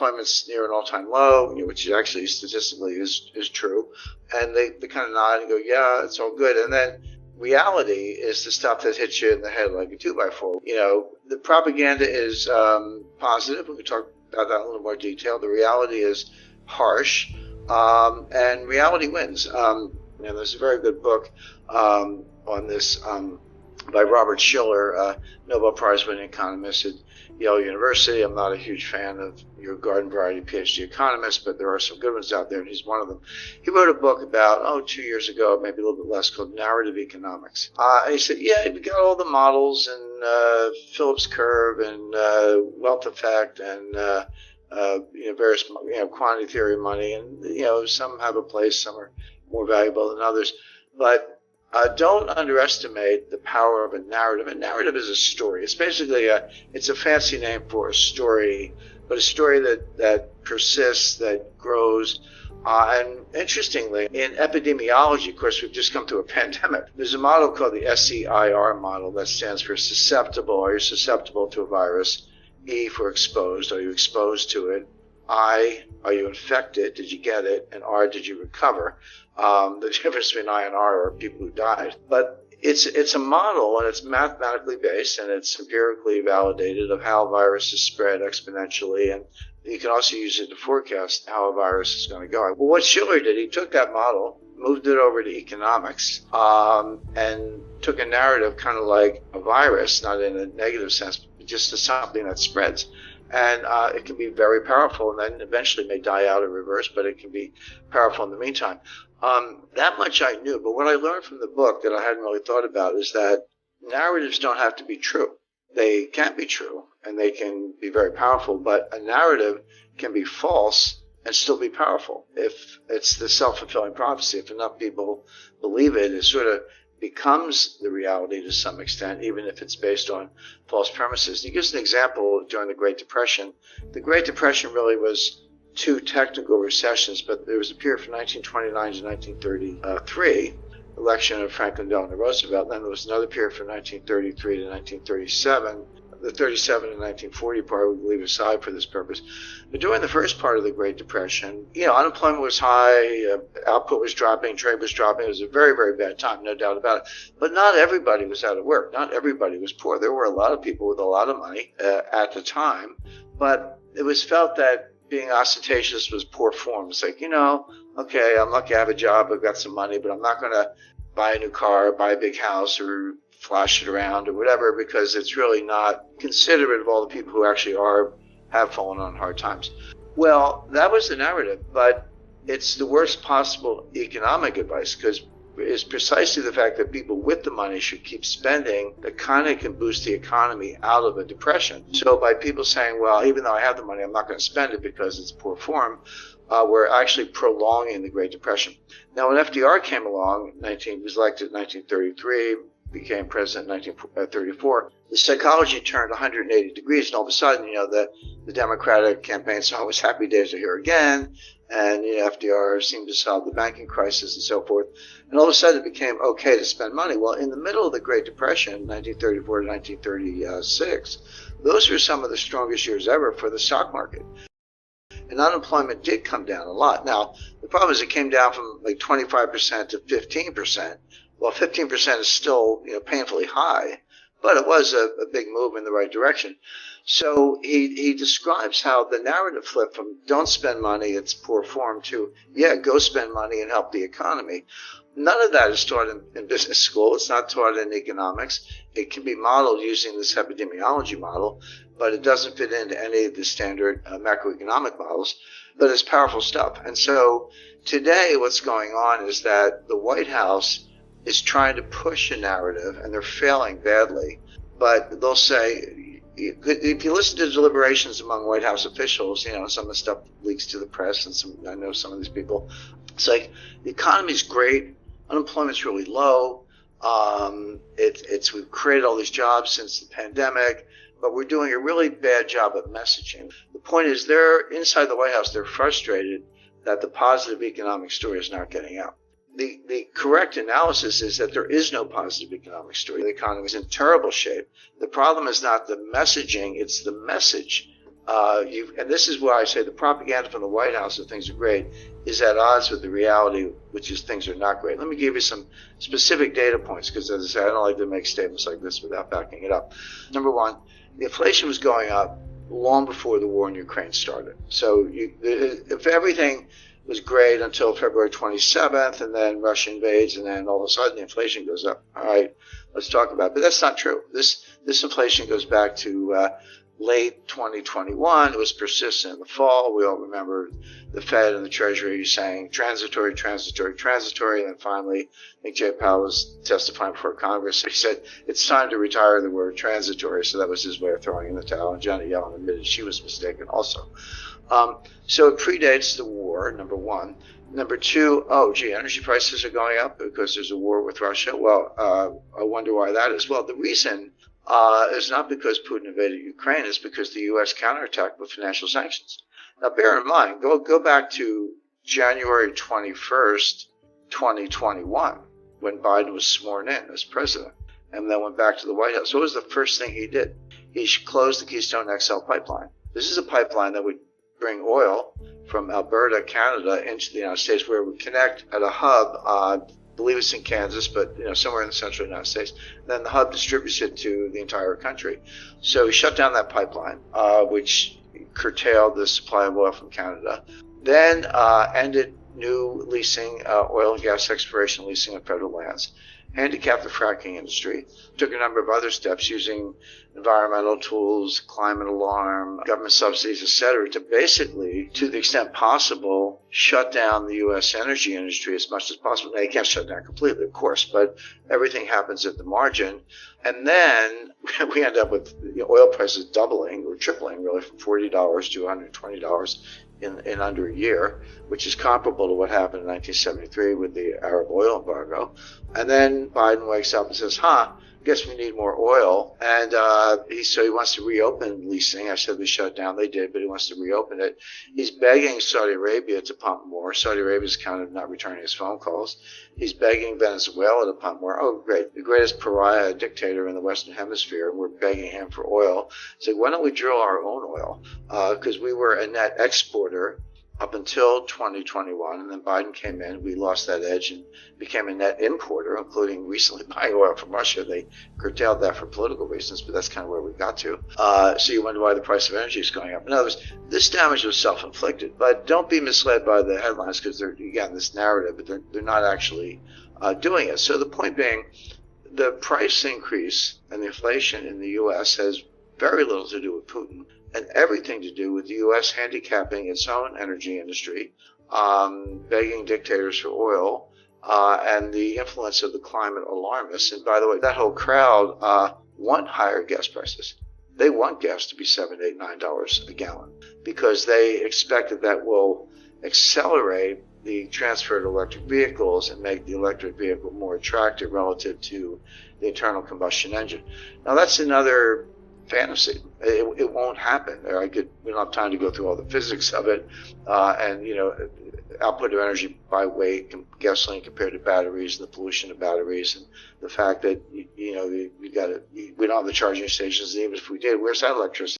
unemployment's near an all-time low, which actually statistically is true. And they kind of nod and go, yeah, it's all good. And then reality is the stuff that hits you in the head like a 2x4. The propaganda is positive. We can talk about that in a little more detail. The reality is harsh, and reality wins. There's a very good book on this by Robert Shiller, Nobel Prize-winning economist at Yale University. I'm not a huge fan of your garden variety PhD economists, but there are some good ones out there, and he's one of them. He wrote a book about, 2 years ago, maybe a little bit less, called Narrative Economics. And he said, we got all the models and Phillips curve and wealth effect and various quantity theory money, and some have a place, some are more valuable than others, but don't underestimate the power of a narrative. A narrative is a story. It's basically it's a fancy name for a story, but a story that persists, that grows. And interestingly, in epidemiology, of course, we've just come through a pandemic. There's a model called the SEIR model that stands for susceptible. Are you susceptible to a virus? E for exposed. Are you exposed to it? I, are you infected? Did you get it? And R, did you recover? The difference between I and R are people who died. But it's a model, and it's mathematically based, and it's empirically validated of how viruses spread exponentially. And you can also use it to forecast how a virus is going to go. Well, what Shiller did, he took that model, moved it over to economics, and took a narrative kind of like a virus, not in a negative sense, but just as something that spreads. And it can be very powerful, and then eventually may die out in reverse, but it can be powerful in the meantime. That much I knew, but what I learned from the book that I hadn't really thought about is that narratives don't have to be true. They can be true, and they can be very powerful, but a narrative can be false and still be powerful. If it's the self-fulfilling prophecy, if enough people believe it, it sort of becomes the reality to some extent, even if it's based on false premises. He gives an example during the Great Depression. The Great Depression really was two technical recessions, but there was a period from 1929 to 1933, election of Franklin Delano Roosevelt. Then there was another period from 1933 to 1937. The 37 and 1940 part we leave aside for this purpose. But during the first part of the Great Depression, unemployment was high, output was dropping, trade was dropping. It was a very, very bad time, no doubt about it. But not everybody was out of work. Not everybody was poor. There were a lot of people with a lot of money at the time. But it was felt that being ostentatious was poor form. It's like, okay, I'm lucky I have a job, I've got some money, but I'm not going to buy a new car, buy a big house, or flash it around or whatever, because it's really not considerate of all the people who actually have fallen on hard times. Well, that was the narrative, but it's the worst possible economic advice, because it's precisely the fact that people with the money should keep spending that kind of can boost the economy out of a depression. So by people saying, well, even though I have the money, I'm not going to spend it because it's poor form, we're actually prolonging the Great Depression. Now, when FDR came along, he was elected in 1933, became president in 1934, the psychology turned 180 degrees, and all of a sudden, the Democratic campaign saw was happy days are here again, and FDR seemed to solve the banking crisis and so forth, and all of a sudden it became okay to spend money. Well, in the middle of the Great Depression, 1934 to 1936, those were some of the strongest years ever for the stock market. And unemployment did come down a lot. Now, the problem is it came down from like 25% to 15%. Well, 15% is still, painfully high, but it was a big move in the right direction. So he describes how the narrative flipped from don't spend money, it's poor form, to, go spend money and help the economy. None of that is taught in business school. It's not taught in economics. It can be modeled using this epidemiology model, but it doesn't fit into any of the standard macroeconomic models. But it's powerful stuff. And so today what's going on is that the White House is trying to push a narrative, and they're failing badly. But they'll say, if you listen to deliberations among White House officials, some of the stuff leaks to the press, and I know some of these people, it's like, the economy's great, unemployment's really low, we've created all these jobs since the pandemic, but we're doing a really bad job of messaging. The point is, they're inside the White House, they're frustrated that the positive economic story is not getting out. The correct analysis is that there is no positive economic story. The economy is in terrible shape. The problem is not the messaging, it's the message And this is why I say the propaganda from the White House that things are great is at odds with the reality, which is things are not great. Let me give you some specific data points because, as I say, I don't like to make statements like this without backing it up. Number one, the inflation was going up long before the war in Ukraine started. So if everything was great until February 27th, and then Russia invades, and then all of a sudden the inflation goes up. All right, let's talk about it. But that's not true. This inflation goes back to late 2021. It was persistent in the fall. We all remember the Fed and the Treasury saying transitory, transitory, transitory. And then finally, I think Jay Powell was testifying before Congress. He said, it's time to retire the word transitory. So that was his way of throwing in the towel. And Janet Yellen admitted she was mistaken also. So it predates the war, number one. Number two, energy prices are going up because there's a war with Russia. Well, I wonder why that is. Well, the reason is not because Putin invaded Ukraine, it's because the U.S. counterattacked with financial sanctions. Now, bear in mind, go back to January 21st, 2021, when Biden was sworn in as president, and then went back to the White House. What was the first thing he did? He closed the Keystone XL pipeline. This is a pipeline that would bring oil from Alberta, Canada, into the United States, where it would connect at a hub. I believe it's in Kansas, but somewhere in the central United States. And then the hub distributes it to the entire country. So he shut down that pipeline, which curtailed the supply of oil from Canada. Then ended new leasing, oil and gas exploration leasing of federal lands. Handicapped the fracking industry, took a number of other steps using environmental tools, climate alarm, government subsidies, etc., to basically, to the extent possible, shut down the U.S. energy industry as much as possible. Now, you can't shut down completely, of course, but everything happens at the margin. And then we end up with oil prices doubling or tripling, really, from $40 to $120 in under a year, which is comparable to what happened in 1973 with the Arab oil embargo. And then Biden wakes up and says, guess we need more oil. And so he wants to reopen leasing. I said we shut it down. They did, but he wants to reopen it. He's begging Saudi Arabia to pump more. Saudi Arabia's kind of not returning his phone calls. He's begging Venezuela to pump more. Oh, great. The greatest pariah dictator in the Western Hemisphere, and we're begging him for oil. So why don't we drill our own oil? Because we were a net exporter up until 2021, and then Biden came in. We lost that edge and became a net importer, including recently buying oil from Russia. They curtailed that for political reasons, but that's kind of where we got to. So you wonder why the price of energy is going up. In other words, this damage was self-inflicted, but don't be misled by the headlines because they're, again, this narrative, but they're not actually doing it. So the point being, the price increase and the inflation in the U.S. has very little to do with Putin and everything to do with the U.S. handicapping its own energy industry, begging dictators for oil, and the influence of the climate alarmists. And by the way, that whole crowd want higher gas prices. They want gas to be $7, $8, $9 a gallon because they expect that will accelerate the transfer to electric vehicles and make the electric vehicle more attractive relative to the internal combustion engine. Now, that's another fantasy. It won't happen. We don't have time to go through all the physics of it. Output of energy by weight, gasoline compared to batteries, and the pollution of batteries, and the fact that we don't have the charging stations. Even if we did, where's that electricity?